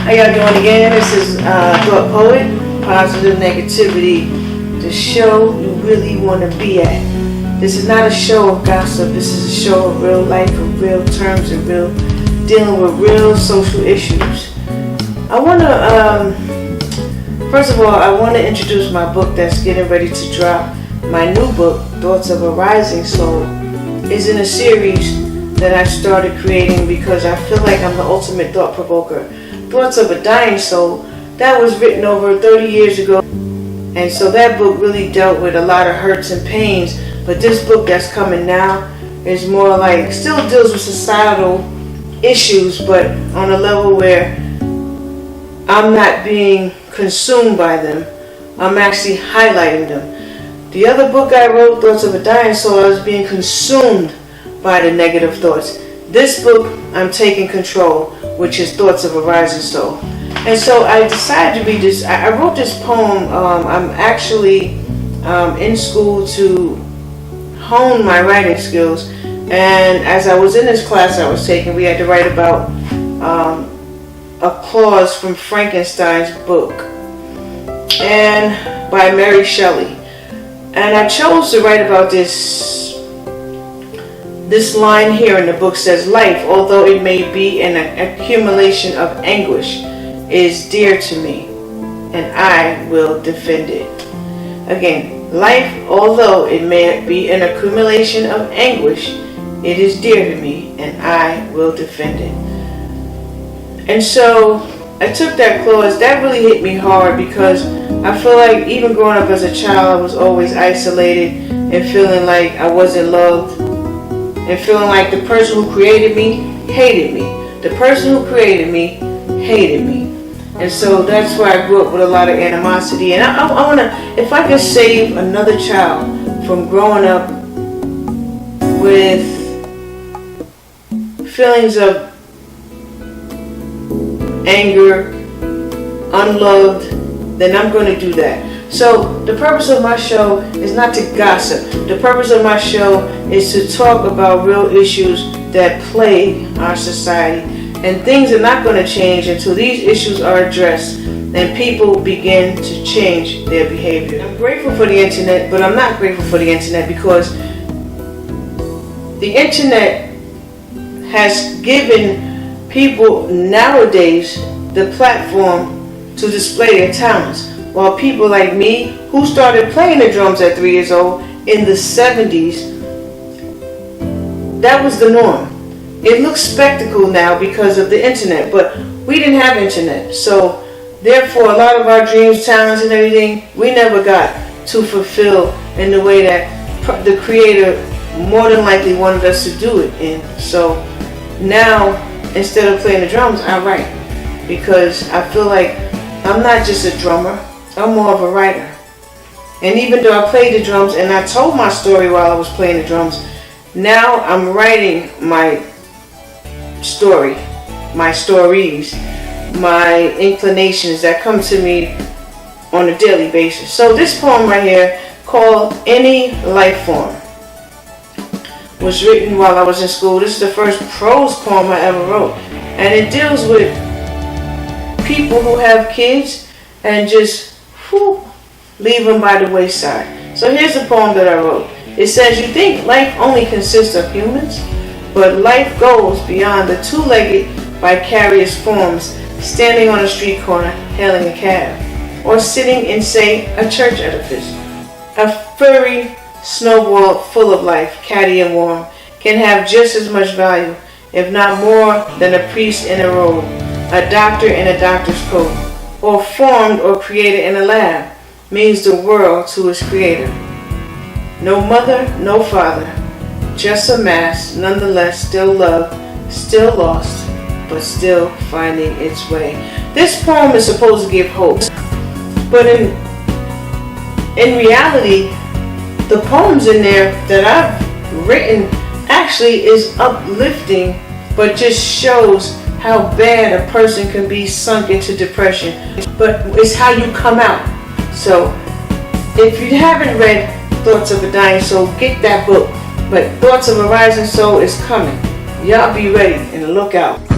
How y'all doing again? This is Thought Poet, Positive Negativity, the show you really want to be at. This is not a show of gossip. This is a show of real life, of real terms, and dealing with real social issues. I want to, first of all, I want to introduce my book that's getting ready to drop. My new book, Thoughts of a Rising Soul, is in a series that I started creating because I feel like I'm the ultimate thought provoker. Thoughts of a Dying Soul, that was written over 30 years ago. And so that book really dealt with a lot of hurts and pains. But this book that's coming now is more like, still deals with societal issues, but on a level where I'm not being consumed by them. I'm actually highlighting them. The other book I wrote, Thoughts of a Dying Soul, I was being consumed by the negative thoughts. This book, I'm taking control, which is Thoughts of a Rising Soul. And so I decided to read this. I wrote this poem. I'm actually in school to hone my writing skills. And as I was in this class I was taking, we had to write about a clause from Frankenstein's book, and by Mary Shelley. And I chose to write about this line here in the book says, life, although it may be an accumulation of anguish, is dear to me, and I will defend it. Again, life, although it may be an accumulation of anguish, it is dear to me, and I will defend it. And so I took that clause. That really hit me hard because I feel like even growing up as a child, I was always isolated and feeling like I wasn't loved, and feeling like the person who created me hated me. The person who created me hated me. And so that's why I grew up with a lot of animosity. And I want to, if I can save another child from growing up with feelings of anger, unloved, then I'm going to do that. So the purpose of my show is not to gossip. The purpose of my show is to talk about real issues that plague our society. And things are not going to change until these issues are addressed and people begin to change their behavior. I'm grateful for the internet, but I'm not grateful for the internet because the internet has given people nowadays the platform to display their talents. While people like me, who started playing the drums at 3 years old in the 70s, that was the norm. It looks spectacle now because of the internet, but we didn't have internet. So therefore, a lot of our dreams, talents, and everything, we never got to fulfill in the way that the Creator more than likely wanted us to do it in. So now, instead of playing the drums, I write. Because I feel like I'm not just a drummer, I'm more of a writer. And even though I played the drums and I told my story while I was playing the drums, now I'm writing my story, my stories, my inclinations that come to me on a daily basis. So this poem right here, called Any Life Form, was written while I was in school. This is the first prose poem I ever wrote. And it deals with people who have kids and just leave them by the wayside. So here's the poem that I wrote. It says, you think life only consists of humans, but life goes beyond the two-legged vicarious forms standing on a street corner hailing a cab, or sitting in, say, a church edifice. A furry snowball full of life, catty and warm, can have just as much value, if not more, than a priest in a robe, a doctor in a doctor's coat, or formed or created in a lab, means the world to its creator. No mother, no father, just a mass, nonetheless still loved, still lost, but still finding its way. This poem is supposed to give hope, but in reality, the poems in there that I've written actually is uplifting, but just shows how bad a person can be sunk into depression. But it's how you come out. So if you haven't read Thoughts of a Dying Soul, get that book. But Thoughts of a Rising Soul is coming. Y'all be ready and look out.